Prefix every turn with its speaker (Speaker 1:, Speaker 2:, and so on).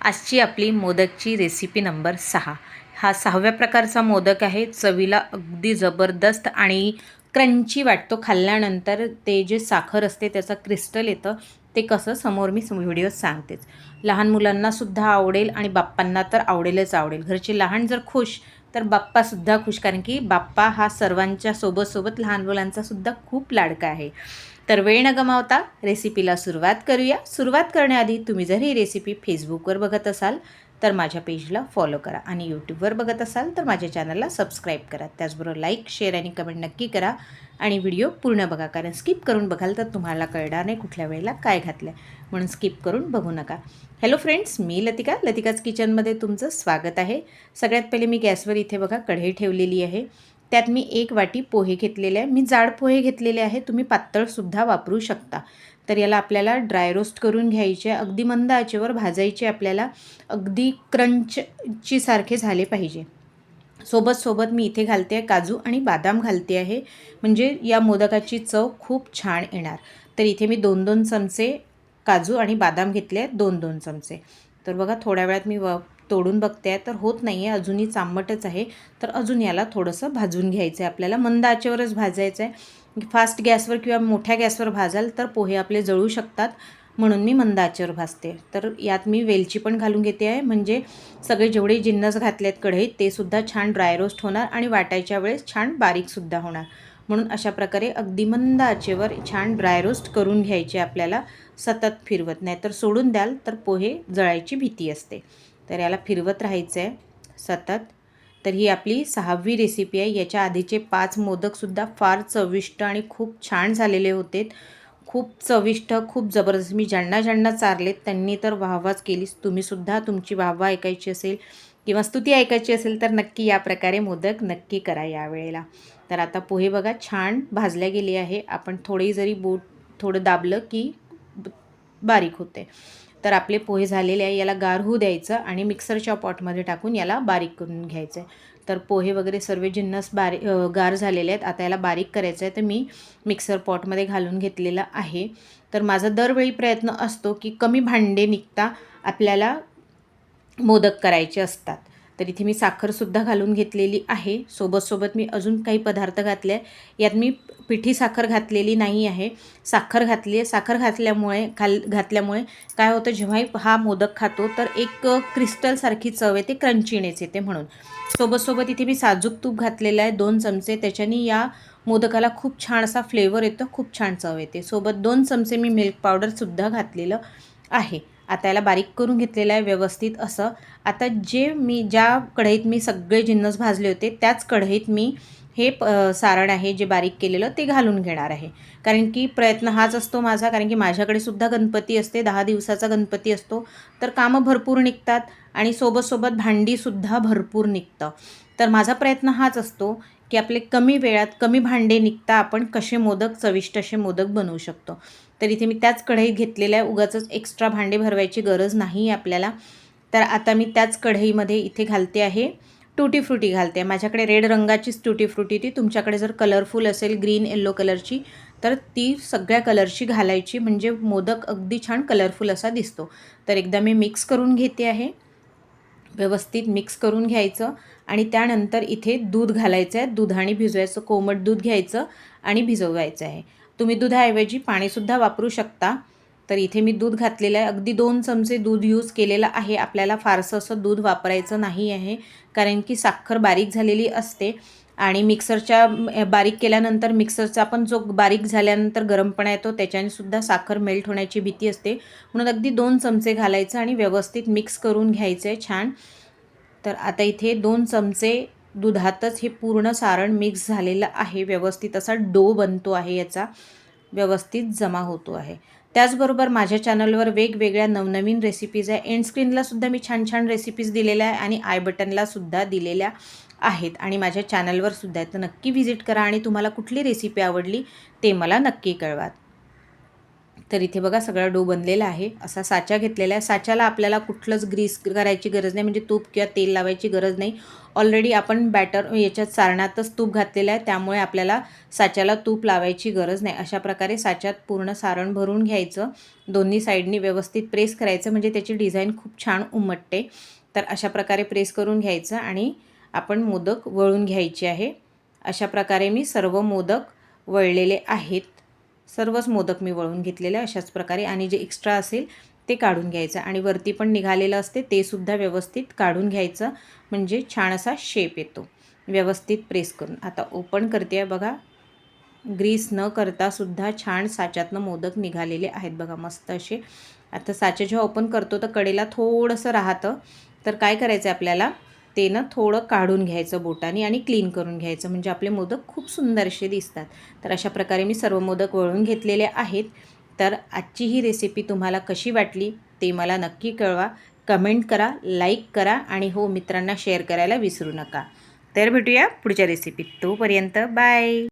Speaker 1: आजची आपली मोदकची recipe number 6. हा 6व्या प्रकारचा मोदक आहे. चवीला अगदी जबरदस्त आणि क्रंची वाटतो. खाल्ल्यानंतर ते जे साखर असते त्याचं क्रिस्टल येतं. ते कसं समोर मी व्हिडिओत सांगतेच. लहान मुलांनासुद्धा आवडेल आणि बाप्पांना तर आवडेलच आवडेल. घरचे लहान जर खुश तर बाप्पासुद्धा खुश, कारण की बाप्पा हा सर्वांच्या सोबत लहान मुलांचासुद्धा खूप लाडका आहे. तर वेळ न गमावता रेसिपीला सुरुवात करूया. सुरुवात करण्याआधी तुम्ही जर ही रेसिपी फेसबुकवर बघत असाल तर माझ्या पेजला फॉलो करा आणि यूट्यूबवर बघत असाल तर माझ्या चॅनलला सबस्क्राईब करा. त्याचबरोबर लाईक, शेअर आणि कमेंट नक्की करा आणि व्हिडिओ पूर्ण बघा, कारण स्किप करून बघाल तर तुम्हाला कळणार नाही कुठल्या वेळेला काय घातलं आहे, म्हणून स्किप करून बघू नका. हॅलो फ्रेंड्स, मी लतिकाच किचनमध्ये तुमचं स्वागत आहे. सगळ्यात पहिले मी गॅसवर इथे बघा कढई ठेवलेली आहे. त्यात मी 1 वाटी पोहे घेतलेले आहे. मी जाड पोहे घेतलेले आहे, तुम्ही पातळसुद्धा वापरू शकता. तर याला आपल्याला ड्राय रोस्ट करून घ्यायचे, अगदी मंद आचेवर भाजायचे आपल्याला, अगदी क्रंचची सारखे झाले पाहिजे. सोबत मी इथे घालते आहे काजू आणि बदाम घालते आहे, म्हणजे या मोदकाची चव खूप छान येणार. तर इथे मी 2-2 चमचे काजू आणि बदाम घेतले आहेत, 2-2 चमचे. तर बघा थोड्या वेळात मी तोडून बघते आहे तर होत नाही आहे, अजूनही चांबटच आहे. तर अजून याला थोडंसं भाजून घ्यायचं आहे आपल्याला, मंद आचेवरच भाजायचं आहे. फास्ट गॅसवर किंवा मोठ्या गॅसवर भाजाल तर पोहे आपले जळू शकतात, म्हणून मी मंद आचेवर भाजते. तर यात मी वेलची पण घालून घेते आहे, म्हणजे सगळे जेवढे जिन्नस घातले आहेत कढईत ते सुद्धा छान ड्राय रोस्ट होणार आणि वाटायच्या वेळेस छान बारीकसुद्धा होणार. म्हणून अशा प्रकारे अगदी मंद आचेवर छान ड्राय रोस्ट करून घ्यायचे आपल्याला, सतत फिरवत. नाही तर सोडून द्याल तर पोहे जळायची भीती असते. तर याला फिरवत राहायचं आहे सतत. तर ही आपली 6वी रेसिपी आहे. याच्या आधीचे 5 मोदकसुद्धा फार चविष्ट आणि खूप छान झालेले होते. खूप चविष्ट, खूप जबरदस्त. मी ज्यांना चारलेत त्यांनी तर वाहवाच केलीच. तुम्हीसुद्धा तुमची वाहवा ऐकायची असेल किंवा स्तुती ऐकायची असेल तर नक्की या प्रकारे मोदक नक्की करा यावेळेला. तर आता पोहे बघा छान भाजल्या गेले आहे. आपण थोडी जरी बोट थोडं दाबलं की बारीक होते. तर आपले पोहे झालेले आहे. याला गार होऊ द्यायचं आणि मिक्सरच्या पॉटमध्ये टाकून याला बारीक करून घ्यायचं आहे. तर पोहे वगैरे सर्व जिन्नस गार झालेले आहेत. आता याला बारीक करायचं आहे, तर मी मिक्सर पॉटमध्ये घालून घेतलेलं आहे. तर माझा दरवेळी प्रयत्न असतो की कमी भांडे निघता आपल्याला मोदक करायचे असतात. तर इथे मी साखरसुद्धा घालून घेतलेली आहे. सोबत मी अजून काही पदार्थ घातले आहे. यात मी पिठी साखर घातलेली नाही आहे, साखर घातली आहे. साखर घातल्यामुळे काय होतं, जेव्हाही हा मोदक खातो तर एक क्रिस्टलसारखी चव येते, क्रंचीनेस येते म्हणून. सोबत इथे मी साजूक तूप घातलेलं आहे 2 चमचे. त्याच्याने या मोदकाला खूप छान असा फ्लेवर येतो, खूप छान चव येते. सोबत 2 चमचे मी मिल्क पावडरसुद्धा घातलेलं आहे. आता याला बारीक करून घेतलेलं आहे व्यवस्थित असं. आता ज्या कढईत मी सगळे जिन्नस भाजले होते त्याच कढईत मी हे सारण आहे जे बारीक केलेलं ते घालून घेणार आहे. कारण की प्रयत्न हाच असतो माझा, कारण की माझ्याकडे सुद्धा गणपती असते, 10 दिवसाचा गणपती असतो. तर कामं भरपूर निघतात आणि सोबत भांडीसुद्धा भरपूर निघतं. तर माझा प्रयत्न हाच असतो की आपले कमी वेळात कमी भांडे निघता आपण कसे मोदक, चविष्ट असे मोदक बनवू शकतो. तर इथे मी त्याच कढईत घेतलेलं आहे, उगाचच एक्स्ट्रा भांडे भरवायची गरज नाही आहे आपल्याला. तर आता मी त्याच कढईमध्ये इथे घालते आहे टुटी फ्रुटी घालते आहे. माझ्याकडे रेड रंगाचीच टुटी फ्रुटी ती, तुमच्याकडे जर कलरफुल असेल ग्रीन येल्लो कलरची तर ती सगळ्या कलरची घालायची, म्हणजे मोदक अगदी छान कलरफुल असा दिसतो. तर एकदा मी मिक्स करून घेते आहे, व्यवस्थित मिक्स करून घ्यायचं आणि त्यानंतर इथे दूध घालायचं आहे. दुधाने भिजवायचं, कोमट दूध घ्यायचं आणि भिजवायचं आहे. तुम्ही दुधाऐवजी पाणीसुद्धा वापरू शकता. तर इथे मी दूध घातलेलं आहे, अगदी 2 चमचे दूध यूज केलेलं आहे. आपल्याला फारसं असं दूध वापरायचं नाही आहे, कारण की साखर बारीक झालेली असते आणि बारीक केल्यानंतर मिक्सरचा पण जो बारीक झाल्यानंतर गरमपणा येतो त्याच्याने सुद्धा साखर मेल्ट होण्याची भीती असते. म्हणून अगदी 2 चमचे घालायचं आणि व्यवस्थित मिक्स करून घ्यायचं आहे छान. तर आता इथे 2 चमचे दुधातच हे पूर्ण सारण मिक्स झालेलं आहे. व्यवस्थित असा डो बनतो आहे, याचा व्यवस्थित जमा होतो आहे. त्याचबरोबर माझ्या चॅनलवर वेगवेगळ्या नवनवीन रेसिपीज आहे. एंड स्क्रीनलासुद्धा मी छान रेसिपीज दिलेल्या आहे आणि आय बटनलासुद्धा दिलेल्या आहेत आणि माझ्या चॅनलवर सुद्धा आहे. तर नक्की व्हिजिट करा आणि तुम्हाला कुठली रेसिपी आवडली ते मला नक्की कळवा. तर इथे बघा सगळा डो बनलेला आहे. असा साचा घेतलेला आहे. साच्याला आपल्याला कुठलंच ग्रीस करायची गरज नाही, म्हणजे तूप किंवा तेल लावायची गरज नाही. ऑलरेडी आपण बॅटर याच्यात सारणातच तूप घातलेलं आहे, त्यामुळे आपल्याला साच्याला तूप लावायची गरज नाही. अशा प्रकारे साच्यात पूर्ण सारण भरून घ्यायचं. दोन्ही साईडनी व्यवस्थित प्रेस करायचं, म्हणजे त्याची डिझाईन खूप छान उमटते. तर अशा प्रकारे प्रेस करून घ्यायचं आणि आपण मोदक वळून घ्यायचे आहे. अशा प्रकारे मी सर्व मोदक वळलेले आहेत. सर्वच मोदक मी वळून घेतलेले अशाच प्रकारे, आणि जे एक्स्ट्रा असेल ते काढून घ्यायचं आणि वरती पण निघालेलं असते ते सुद्धा व्यवस्थित काढून घ्यायचं, म्हणजे छान असा शेप येतो व्यवस्थित प्रेस करून. आता ओपन करते आहे बघा, ग्रीस न करता सुद्धा छान साच्यातनं मोदक निघालेले आहेत बघा मस्त असे. आता साचे जेव्हा ओपन करतो तर कडेला थोडंसं राहतं, तर काय करायचं आहे आपल्याला, ते ना थोडं काढून घ्यायचं बोटाने आणि क्लीन करून घ्यायचं, म्हणजे आपले मोदक खूप सुंदर असे दिसतात. तर अशा प्रकारे मी सर्व मोदक वळून घेतलेले आहेत. तर आजची ही रेसिपी तुम्हाला कशी वाटली ते मला नक्की कळवा. कमेंट करा, लाईक करा आणि हो, मित्रांना शेअर करायला विसरू नका. तर भेटूया पुढच्या रेसिपीत. तोपर्यंत बाय.